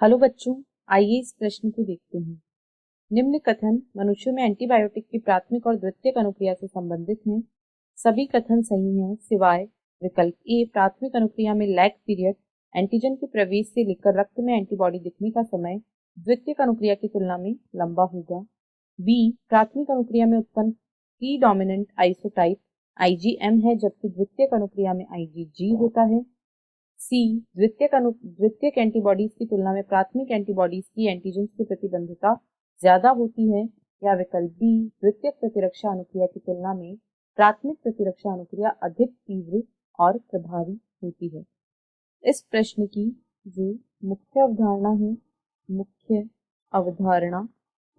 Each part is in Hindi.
हेलो बच्चों, आइए इस प्रश्न को देखते हैं। निम्न कथन मनुष्यों में एंटीबायोटिक की प्राथमिक और द्वितीयक अनुक्रिया से संबंधित हैं। सभी कथन सही हैं सिवाय विकल्प ए, प्राथमिक अनुक्रिया में लैग पीरियड एंटीजन के प्रवेश से लेकर रक्त में एंटीबॉडी दिखने का समय द्वितीयक अनुक्रिया की तुलना में लंबा होगा। बी, प्राथमिक अनुक्रिया में उत्पन्न प्रीडोमिनेंट आइसोटाइप IgM है, जबकि द्वितीयक अनुक्रिया में IgG होता है। सी, द्वितीयक एंटीबॉडीज की तुलना में प्राथमिक एंटीबॉडीज की एंटीजन की प्रतिबंधता ज्यादा होती है। या विकल्प बी, द्वितीयक प्रतिरक्षा अनुक्रिया की तुलना में प्राथमिक प्रतिरक्षा अनुक्रिया अधिक तीव्र और प्रभावी होती है। इस प्रश्न की जो मुख्य अवधारणा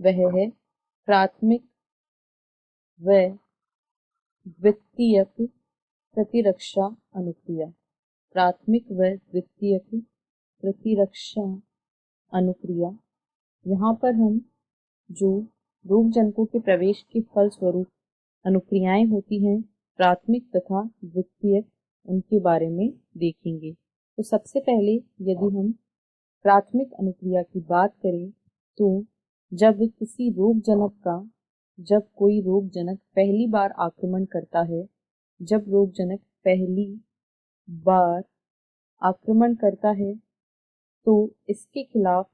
वह है प्राथमिक व द्वितीयक प्रतिरक्षा अनुक्रिया। प्राथमिक व द्वितीयक प्रतिरक्षा अनुक्रिया, यहाँ पर हम जो रोगजनकों के प्रवेश के फलस्वरूप अनुक्रियाएं होती हैं प्राथमिक तथा द्वितीयक, उनके बारे में देखेंगे। तो सबसे पहले यदि हम प्राथमिक अनुक्रिया की बात करें तो जब कोई रोगजनक पहली बार आक्रमण करता है, जब रोगजनक पहली बार आक्रमण करता है तो इसके खिलाफ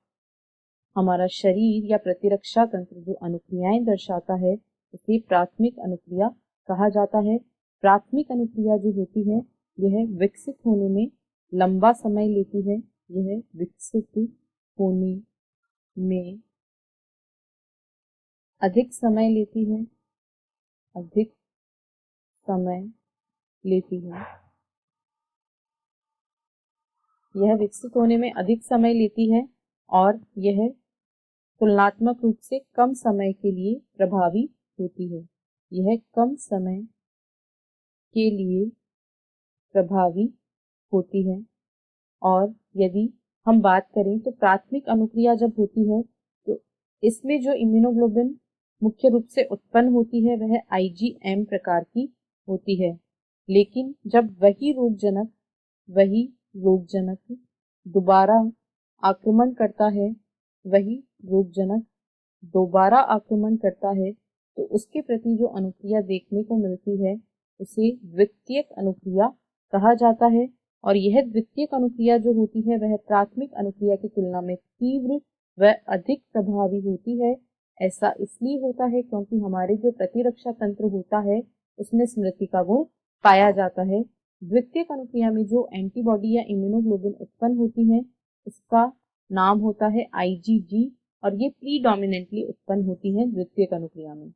हमारा शरीर या प्रतिरक्षा तंत्र जो अनुक्रियाएं दर्शाता है उसे प्राथमिक अनुक्रिया कहा जाता है। प्राथमिक अनुक्रिया जो होती है यह विकसित होने में लंबा समय लेती है। यह विकसित होने में अधिक समय लेती है। यह विकसित होने में अधिक समय लेती है और यह तुलनात्मक रूप से कम समय के लिए प्रभावी होती है। यह कम समय के लिए प्रभावी होती है। और यदि हम बात करें तो प्राथमिक अनुक्रिया जब होती है तो इसमें जो इम्यूनोग्लोबिन मुख्य रूप से उत्पन्न होती है वह IgM प्रकार की होती है। लेकिन जब वही रोगजनक दोबारा आक्रमण करता है तो उसके प्रति जो अनुक्रिया देखने को मिलती है उसे द्वितीयक अनुक्रिया कहा जाता है। और यह द्वितीयक अनुक्रिया जो होती है वह प्राथमिक अनुक्रिया की तुलना में तीव्र व अधिक प्रभावी होती है। ऐसा इसलिए होता है क्योंकि हमारे जो प्रतिरक्षा तंत्र होता है उसमें स्मृति का गुण पाया जाता है। द्वितीयक अनुक्रिया में जो एंटीबॉडी या इम्यूनोग्लोबिन उत्पन्न होती है उसका नाम होता है IgG और ये प्रीडोमिनेंटली उत्पन्न होती है द्वितीयक अनुक्रिया में।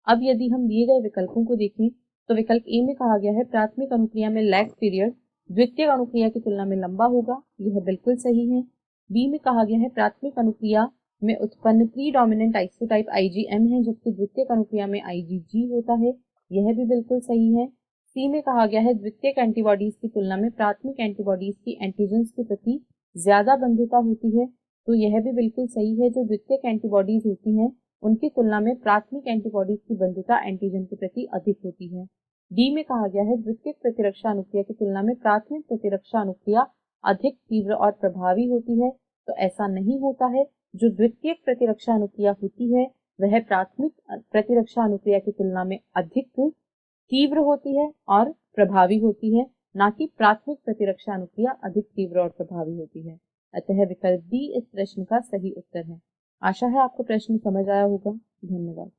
अब यदि हम दिए गए विकल्पों को देखें तो विकल्प ए में कहा गया है प्राथमिक अनुक्रिया में लैग पीरियड द्वितीयक अनुक्रिया की तुलना में लंबा होगा, यह बिल्कुल सही है। बी में कहा गया है प्राथमिक अनुक्रिया में उत्पन्न प्रीडोमिनेंट आइसोटाइप IgM है, जबकि द्वितीयक अनुक्रिया में IgG होता है, यह भी बिल्कुल सही है। सी में कहा गया है द्वितीयक एंटीबॉडीज की तुलना में प्राथमिक एंटीबॉडीज की एंटीजेंस के प्रति ज्यादा बंधुता होती है, तो यह भी बिल्कुल सही है। जो द्वितीयक एंटीबॉडीज होती हैं उनकी तुलना में प्राथमिक एंटीबॉडीज की बंधुता एंटीजन के प्रति अधिक होती है। डी में कहा गया है द्वितीयक प्रतिरक्षा अनुक्रिया की तुलना में प्राथमिक प्रतिरक्षा अनुक्रिया अधिक तीव्र और प्रभावी होती है, तो ऐसा नहीं होता है। जो द्वितीयक प्रतिरक्षा अनुक्रिया होती है वह प्राथमिक प्रतिरक्षा अनुक्रिया की तुलना में अधिक तीव्र होती है और प्रभावी होती है, ना कि प्राथमिक प्रतिरक्षा अनुक्रिया अधिक तीव्र और प्रभावी होती है। अतः विकल्प डी इस प्रश्न का सही उत्तर है। आशा है आपको प्रश्न समझ आया होगा। धन्यवाद।